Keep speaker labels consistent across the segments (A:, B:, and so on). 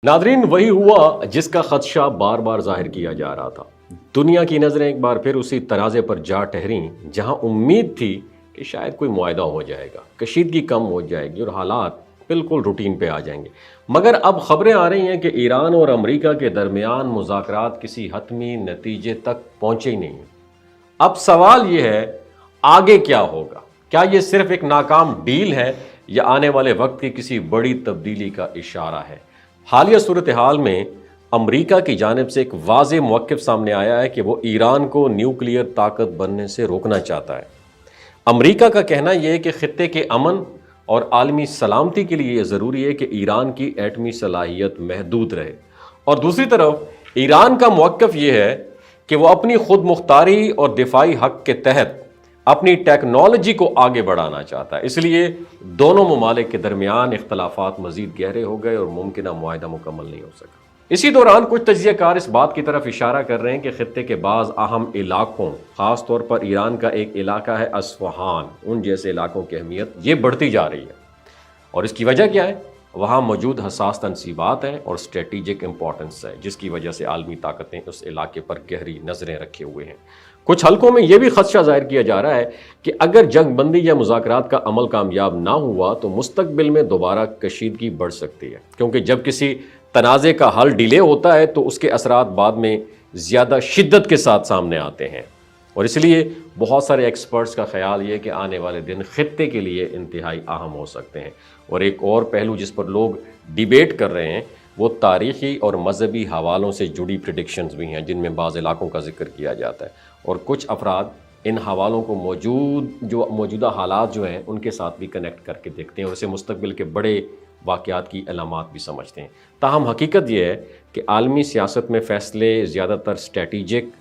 A: Nadreen, वही हुआ जिसका खदशा बार बार जाहिर किया जा रहा था। दुनिया की नज़रें एक बार फिर उसी तराजे पर जा ठहरी जहां उम्मीद थी कि शायद कोई मुआहदा हो जाएगा, कशीदगी कम हो जाएगी और हालात बिल्कुल रूटीन पे आ जाएंगे। मगर अब खबरें आ रही हैं कि ईरान और अमेरिका के दरमियान मुज़ाकरात किसी हतमी नतीजे तक पहुंचे ही नहीं हैं। अब सवाल यह है, आगे क्या होगा? क्या ये सिर्फ एक नाकाम डील है या आने वाले वक्त की किसी बड़ी तब्दीली का इशारा है? हालिया सूरत हाल में अमरीका की जानिब से एक वाज़ेह मौक़िफ़ सामने आया है कि वो ईरान को न्यूक्लियर ताकत बनने से रोकना चाहता है। अमरीका का कहना यह है कि ख़ित्ते के अमन और आलमी सलामती के लिए ज़रूरी है कि ईरान की एटमी सलाहियत महदूद रहे, और दूसरी तरफ ईरान का मौक़िफ़ यह है कि वो अपनी खुद मुख्तारी और दिफाई हक़ के तहत अपनी टेक्नोलॉजी को आगे बढ़ाना चाहता है। इसलिए दोनों ममालिक के दरमियान इख्तलाफात मज़ीद गहरे हो गए और मुमकिन मुआहदा मुकम्मल नहीं हो सका। इसी दौरान कुछ तज्ज़ियाकार इस बात की तरफ इशारा कर रहे हैं कि ख़ित्ते के बाज़ अहम इलाकों, ख़ास तौर पर ईरान का एक इलाका है अस्फ़हान, उन जैसे इलाकों की अहमियत ये बढ़ती जा रही है। और इसकी वजह क्या है? वहाँ मौजूद हसास तनसीबात हैं और स्ट्रेटिजिक इंपॉर्टेंस है, जिसकी वजह से आलमी ताकतें उस इलाके पर गहरी नज़रें रखे हुए हैं। कुछ हलकों में यह भी खदशा जाहिर किया जा रहा है कि अगर जंग बंदी या मुज़ाकरात का अमल कामयाब ना हुआ तो मुस्तकबिल में दोबारा कशीदगी बढ़ सकती है, क्योंकि जब किसी तनाज़े का हल डिले होता है तो उसके असरात बाद में ज़्यादा शिद्दत के साथ सामने आते हैं। और इसलिए बहुत सारे एक्सपर्ट्स का ख्याल ये है कि आने वाले दिन ख़ित्ते के लिए इंतहाई अहम हो सकते हैं। और एक और पहलू जिस पर लोग डिबेट कर रहे हैं वो तारीख़ी और मजहबी हवालों से जुड़ी प्रेडिक्शंस भी हैं, जिनमें बाज़ इलाकों का जिक्र किया जाता है। और कुछ अफराद इन हवालों को मौजूदा हालात जो हैं उनके साथ भी कनेक्ट करके देखते हैं और इसे मुस्तकबिल के बड़े वाक़यात की अलामात भी समझते हैं। ताहम हकीकत यह है कि आलमी सियासत में फ़ैसले ज़्यादातर स्ट्रेटिजिक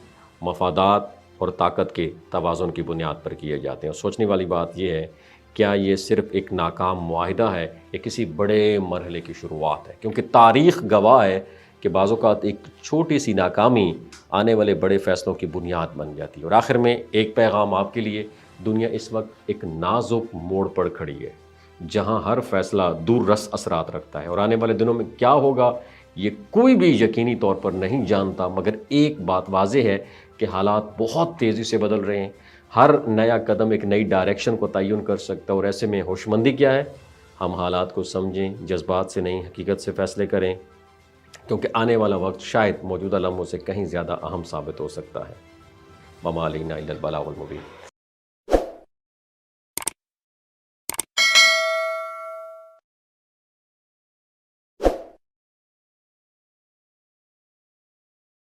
A: मफादात और ताकत के तवाज़ुन की बुनियाद पर किए जाते हैं। और सोचने वाली बात यह है, क्या ये सिर्फ एक नाकाम मुआहिदा है या किसी बड़े मरहले की शुरुआत है? क्योंकि तारीख़ गवाह है कि बाज़ औक़ात एक छोटी सी नाकामी आने वाले बड़े फ़ैसलों की बुनियाद बन जाती है। और आखिर में एक पैगाम आपके लिए, दुनिया इस वक्त एक नाजुक मोड़ पर खड़ी है जहां हर फ़ैसला दूर रस असरात रखता है, और आने वाले दिनों में क्या होगा ये कोई भी यकीनी तौर पर नहीं जानता। मगर एक बात वाज़ेह है कि हालात बहुत तेज़ी से बदल रहे हैं। हर नया कदम एक नई डायरेक्शन को तयन कर सकता है, और ऐसे में होशमंदी क्या है? हम हालात को समझें, जज्बात से नहीं हकीकत से फ़ैसले करें, क्योंकि आने वाला वक्त शायद मौजूदा लम्हों से कहीं ज़्यादा अहम साबित हो सकता है। वमा अलैना इल्लल बलागुल मुबीन।